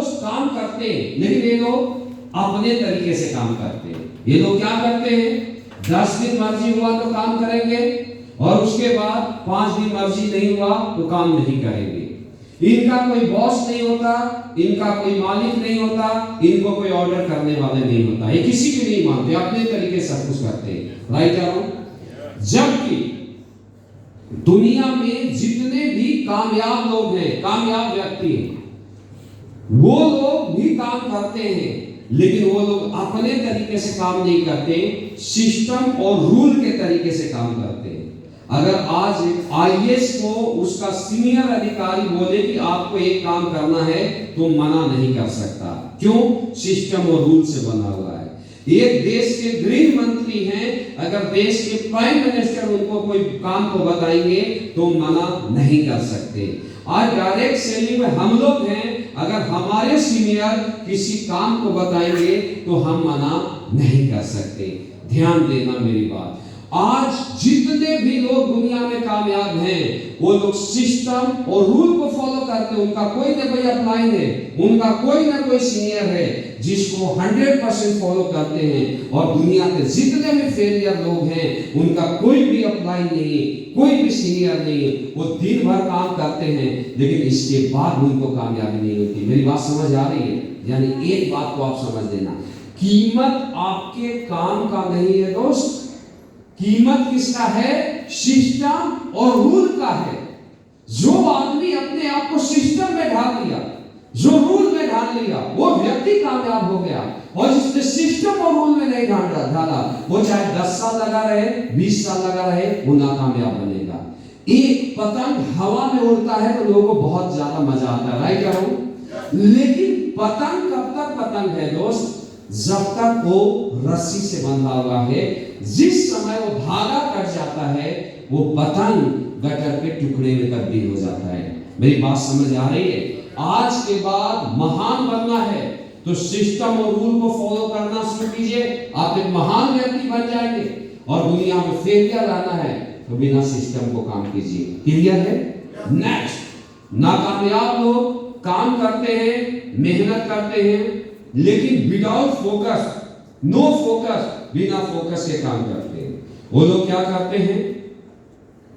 लोग काम करते हैं, लेकिन ये लोग अपने तरीके से काम करते हैं। ये लोग क्या करते हैं, 10 दिन मर्जी हुआ तो काम करेंगे, और उसके बाद 5 दिन मर्जी नहीं हुआ तो काम नहीं करेंगे। इनका कोई बॉस नहीं होता, इनका कोई मालिक नहीं होता, इनको कोई ऑर्डर करने वाले नहीं होता, ये किसी की नहीं मानते, अपने तरीके से सब कुछ करते हैं। राइट या रॉन्ग? जबकि दुनिया में जितने भी कामयाब लोग हैं, कामयाब व्यक्ति हैं, वो लोग भी काम करते हैं, लेकिन वो लोग अपने तरीके से काम नहीं करते, सिस्टम और रूल के तरीके से काम करते हैं। अगर आज आईएएस को उसका सीनियर अधिकारी बोले कि आपको एक काम करना है तो मना नहीं कर सकता, क्यों? सिस्टम और रूल से बना हुआ है। एक देश के गृह मंत्री हैं, अगर देश के प्राइम मिनिस्टर उनको कोई काम को बताएंगे तो मना नहीं कर सकते। आज डायरेक्ट सैलरी में हम लोग हैं, अगर हमारे सीनियर किसी काम को बताएंगे तो हम मना नहीं कर सकते। ध्यान देना मेरी बात। आज जितने भी लोग दुनिया में कामयाब हैं, वो लोग सिस्टम और रूल को फॉलो करते हैं। उनका कोई ना कोई अपलाइन है, उनका कोई ना कोई सीनियर है जिसको 100% फॉलो करते हैं। और दुनिया के जितने भी फेलियर लोग हैं, उनका कोई भी अपलाइन नहीं है, कोई भी सीनियर नहीं है, वो दिन भर काम करते हैं, लेकिन इसके बाद उनको कामयाबी नहीं होती। मेरी बात समझ आ रही है? यानी एक बात को आप समझ लेना, कीमत आपके काम का नहीं है दोस्त, कीमत किसका है? सिस्टम और रूल का है। जो आदमी अपने आप को सिस्टम में ढाल लिया, जो रूल में ढाल लिया, वो व्यक्ति कामयाब हो गया। और जिसने सिस्टम और रूल में नहीं ढाला, वो चाहे 10 साल लगा रहे, 20 साल लगा रहे, वो नाकामयाब बनेगा। एक पतंग हवा में उड़ता है तो लोगों को बहुत ज्यादा मजा आता है, राइट करो? लेकिन पतंग कब तक पतंग है दोस्त? जब तक वो रस्सी से बंधा हुआ है। जिस समय वो धागा कट जाता है, वो पतंग गटर के टुकड़े में तब्दील हो जाता है। मेरी बात समझ आ रही है? आज के बाद महान बनना है तो सिस्टम और रूल को फॉलो करना शुरू कीजिए, आप एक महान व्यक्ति बन जाएंगे। और दुनिया में फेलियर लाना है तो बिना सिस्टम को काम कीजिए। क्लियर है? नेक्स्ट, नाकामयाब लोग काम करते हैं, मेहनत करते हैं, लेकिन विदाउट फोकस, नो फोकस, बिना फोकस के काम करते हैं। वो लोग क्या करते हैं?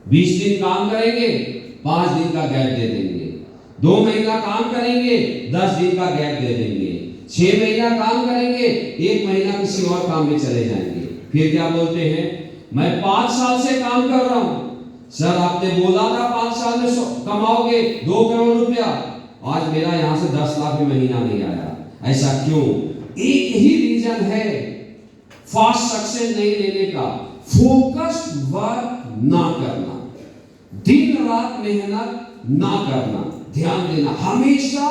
20 दिन काम करेंगे, 5 दिन का गैप दे देंगे। 2 महीना काम करेंगे, 10 दिन का गैप दे देंगे। 6 महीना काम करेंगे, 1 महीना किसी और काम में चले जाएंगे। फिर क्या बोलते हैं? मैं 5 साल से काम कर रहा हूं। सर आपने बोला था 5 साल में कमाओगे 2 करोड़ रुपया, आज मेरा यहां से 10 लाख में महीना नहीं आया। ऐसा क्यों? एक ही रीजन है फास्ट सक्सेस नहीं लेने का, फोकस्ड वर्क ना करना, दिन रात मेहनत ना करना। ध्यान देना, हमेशा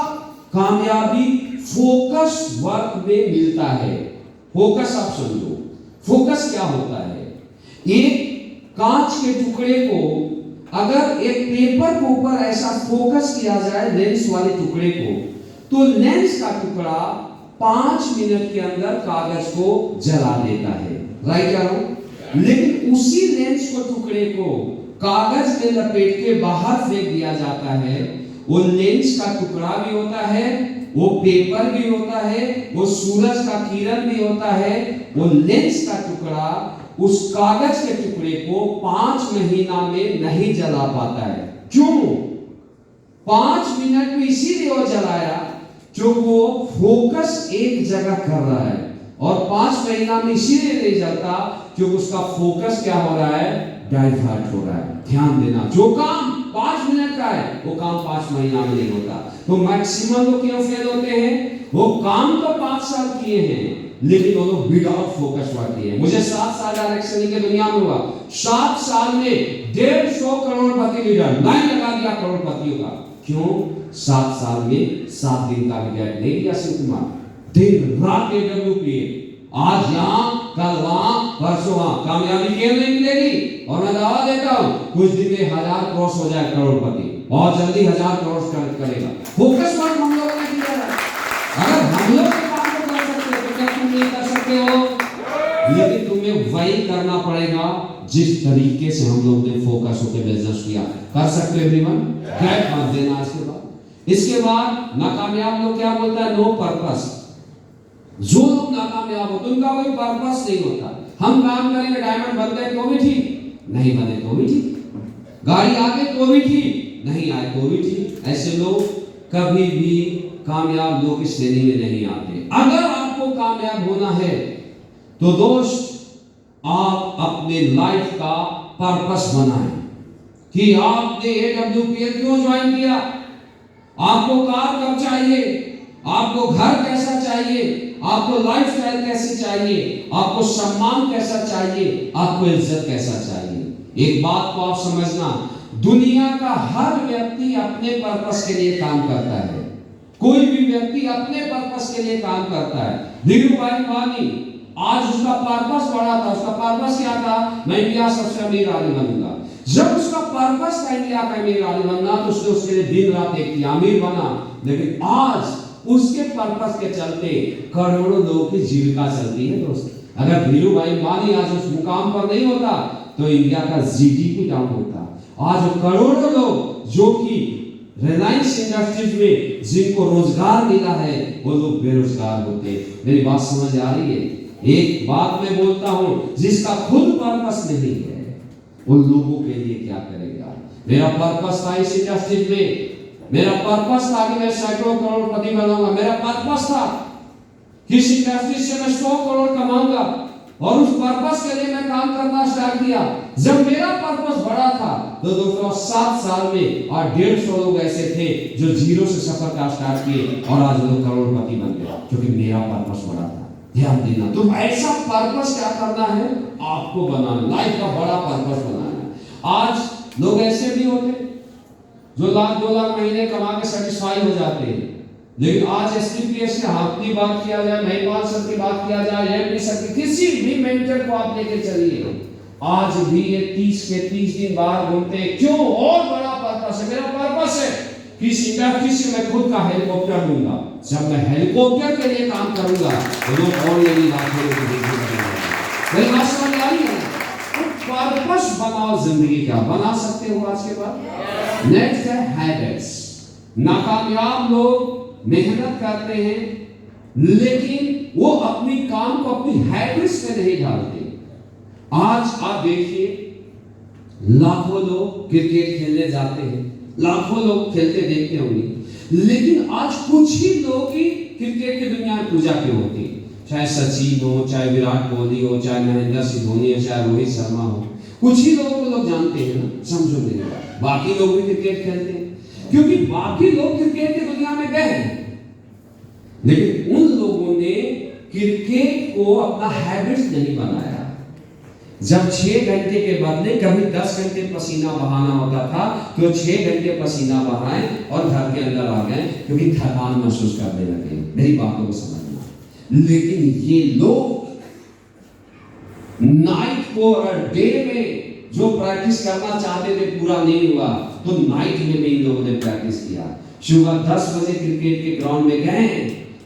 कामयाबी फोकस्ड वर्क में मिलता है। फोकस आप समझो, फोकस क्या होता है? एक कांच के टुकड़े को अगर एक पेपर के ऊपर ऐसा फोकस किया जाए, लेंस वाले टुकड़े को, तो लेंस का टुकड़ा 5 मिनट के अंदर कागज को जला देता है, राइट या रॉन्ग? लेकिन उसी लेंस को टुकड़े को कागज में लपेट के बाहर फेंक दिया जाता है, वो लेंस का टुकड़ा भी होता है, वो पेपर भी होता है, वो सूरज का किरण भी होता है, वो लेंस का टुकड़ा उस कागज के टुकड़े को 5 महीना में नहीं जला पाता है। क्यों? 5 मिनट में इसीलिए वो जलाया जो वो फोकस एक जगह कर रहा है, और 5 महीना में इसीलिए नहीं जलता क्योंकि उसका फोकस क्या हो रहा है? डाइवर्ट हो रहा है। ध्यान देना, जो काम 5 मिनट का है वो काम 5 महीना में नहीं होता। तो मैक्सिमम लोग क्यों फेल होते हैं? वो काम तो 5 साल किए हैं, लेकिन वो लोग विदाउट फोकस वर्क किए। मुझे 7 साल डायरेक्शन की दुनिया में हुआ, 7 साल में 150 करोड़पति लीडर लाइन लगा दिया करोड़पतियों का। क्यों? 7 साल में 7 दिन का भी गैप नहीं दिया शिव कुमार, दिन रात AWP, आज यहाँ कल वहां परसों वहां, कामयाबी क्यों नहीं मिलेगी? और मैं दावा देता हूं कुछ दिन में 1000 क्रॉस हो जाए करोड़पति, और जल्दी 1000 क्रॉस करेगा। फोकस वर्क हम लोगों ने किया है। अगर हम लोग काम को कर सकते हो तो क्या तुम नहीं कर सकते हो? लेकिन तुम्हें वही करना पड़ेगा जिस तरीके से हम लोग ने फोकस होकर बिजनेस किया। कर सकते हो एवरीवन? गैप मत देना। इसके बाद इसके बाद नाकामयाब लोग क्या बोलता है? No purpose. जो लोग नाकामयाब होते उनका कोई पर्पस नहीं होता। हम काम करेंगे, डायमंड बन गए तो भी ठीक, नहीं बने तो भी ठीक, गाड़ी आ गई तो भी ठीक, नहीं आए तो भी ठीक। ऐसे लोग कभी भी कामयाब लोग इस श्रेणी में नहीं आते। अगर आपको कामयाब होना है तो दोस्त, आप अपने लाइफ का पर्पस बनाएं कि आपने AWPL क्यों ज्वाइन किया, आपको कार कब चाहिए, आपको घर कैसा चाहिए, आपको लाइफस्टाइल कैसी चाहिए, आपको सम्मान कैसा चाहिए, आपको इज्जत कैसा चाहिए। एक बात को आप समझना, दुनिया का हर व्यक्ति अपने पर्पस के लिए काम करता है। कोई भी व्यक्ति अपने पर्पस के लिए काम करता है। धीरूभाई अंबानी, आज उसका पर्पस बड़ा था। उसका पर्पस क्या था? मैं इंडिया सबसे अमीर आदमी बनूंगा। जब उसका पर्पस था इंडिया का अमीर आदमी बनना, तो उसने उसके लिए दिन रात एक किया, अमीर बना। लेकिन आज उसके पर्पस के चलते करोड़ों लोगों की जीविका चलती है दोस्त। अगर धीरूभाई अंबानी आज उस मुकाम पर नहीं होता तो इंडिया का GDP डाउन होता। आज करोड़ों लोग जो कि रिलायंस इंडस्ट्रीज में जिनको रोजगार मिला है, वो लोग बेरोजगार होते। मेरी बात समझ आ रही है? एक बात मैं बोलता हूं, जिसका खुद पर्पस नहीं है उन लोगों के लिए क्या करेगा? मेरा पर्पस था इस इंडस्ट्रीज में, मेरा पर्पस था कि मैं सैकड़ों करोड़पति बनाऊंगा, मेरा पर्पस था किस इंडस्ट्री से मैं 100 करोड़ कमाऊंगा, और उस पर्पस के लिए मैं काम करना स्टार्ट किया। जब मेरा पर्पस बड़ा था तो दोस्तों 7 साल में और 150 लोग ऐसे थे जो जीरो से सफर का स्टार्ट किए और आज लोग करोड़पति बन गए, क्योंकि मेरा पर्पस बड़ा था। ध्यान देना, तो ऐसा पर्पस क्या करना है आपको बनाना, लाइफ का बड़ा पर्पस बनाना है। आज लोग ऐसे भी होते जो लाख 2 लाख महीने कमा के सेटिस्फाई हो जाते हैं, लेकिन आज STPS के हाथ की बात किया जाए, महिपाल सर की बात किया जाए, MD सर की, किसी भी मेंटर को आप लेके चलिए, आज भी ये 30 के 30 दिन बाहर घूमते हैं। क्यों? और बड़ा पर्पस है। मेरा पर्पस है कि इस इंडस्ट्री से मैं खुद का हेलीकॉप्टर लूंगा। जब मैं हेलीकॉप्टर के लिए काम करूंगा तो लोग और यही लाखों लोग मेरी बात समझ आ रही है? पर्पस बनाओ जिंदगी का, बना सकते हो आज के बाद। नेक्स्ट है हैबिट्स। नाकामयाब लोग मेहनत करते हैं लेकिन वो अपनी काम को अपनी हैबिट्स में नहीं डालते। आज आप देखिए, लाखों लोग क्रिकेट खेलने जाते हैं, लाखों लोग खेलते देखते होंगे, लेकिन आज कुछ ही लोग ही क्रिकेट की दुनिया में पूजा के होते हैं। चाहे सचिन हो, चाहे विराट कोहली हो, चाहे महेंद्र सिंह धोनी हो, चाहे रोहित शर्मा हो, कुछ ही लोगों को लोग जानते हैं ना, समझो मेरी बात। बाकी लोग भी क्रिकेट खेलते हैं क्योंकि बाकी लोग क्रिकेट की दुनिया में गए हैं, लेकिन उन लोगों ने क्रिकेट को अपना हैबिट नहीं बनाया। जब 6 घंटे के बदले कभी 10 घंटे पसीना बहाना होता था तो 6 घंटे पसीना बहाए और घर के अंदर आ गए क्योंकि थकान महसूस करने लगे। मेरी बातों को समझना। लेकिन ये लोग नाइट को और डे में जो प्रैक्टिस करना चाहते थे पूरा नहीं हुआ, तो नाइट में भी इन लोगों ने प्रैक्टिस किया। सुबह 10 बजे क्रिकेट के ग्राउंड में गए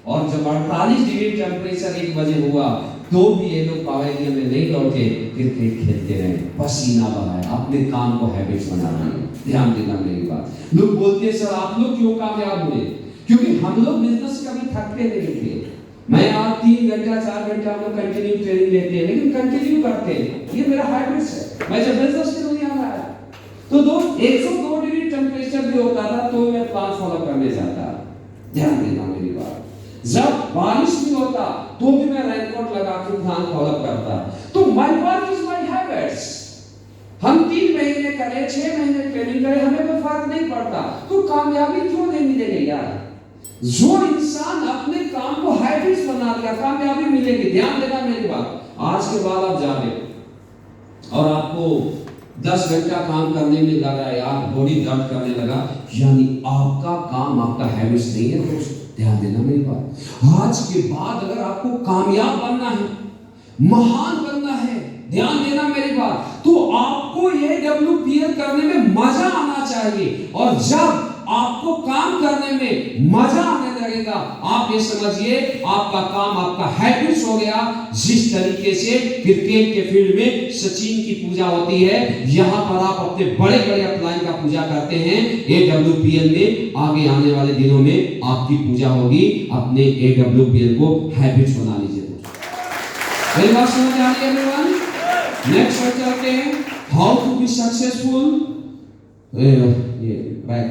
और जब 48 डिग्री टेम्परेचर 1 बजे हुआ तो भी ये लोग पवेलियन में नहीं लौटे, क्रिकेट खेलते रहे, पसीना बहाया, अपने काम को हैबिट्स बना रहे। ध्यान देना मेरी बात। लोग बोलते हैं सर आप लोग क्यों कामयाब हुए? क्योंकि हम लोग बिजनेस कभी थकते नहीं थे। मैं आज 3 घंटा 4 घंटा हम लोग कंटिन्यू ट्रेनिंग लेते हैं, लेकिन कंटिन्यू करते हैं, ये मेरा हैबिट्स है। मैं जब बिजनेस की दुनिया में आया तो 102 डिग्री टेम्परेचर भी होता था तो मैं प्लान फॉलो करने जाता। ध्यान देना मेरी बात। जब बारिश भी होता तो भी मैं रेनकोट लगा के प्लान फॉलो करता। तो my work is my habits. हम 3 महीने करें, 6 महीने ट्रेनिंग करें, हमें कोई फर्क नहीं पड़ता। तो कामयाबी क्यों नहीं मिलेगी यार? जो इंसान अपने काम को हैबिट्स बना लिया, कामयाबी मिलेगी। ध्यान देना मेरी बात। आज के बाद आप जाने और आपको 10 घंटा काम करने में लगा यार, बॉडी दर्द करने लगा, यानी आपका काम आपका हैबिट्स नहीं है दोस्त। ध्यान देना मेरी बात। आज के बाद अगर आपको कामयाब बनना है, महान बनना है, ध्यान देना मेरी बात, तो आपको ये WPL करने में मजा आना चाहिए। और जब आपको काम करने में मजा आने लगेगा। आप ये समझिए आपका काम, आपका हैबिट्स हो गया। जिस तरीके से क्रिकेट के फील्ड में सचिन की पूजा होती है, यहां पर आप अपने बड़े बड़े अपलाइन का पूजा करते हैं। AWPL में आगे आने वाले दिनों में आपकी पूजा होगी। अपने AWPL को हैबिट्स बना लीजिए। मेरी बात समझ आ रही है एवरीवन? नेक्स्ट पर चलते हैं, हाउ टू बी सक्सेसफुल। ये बैक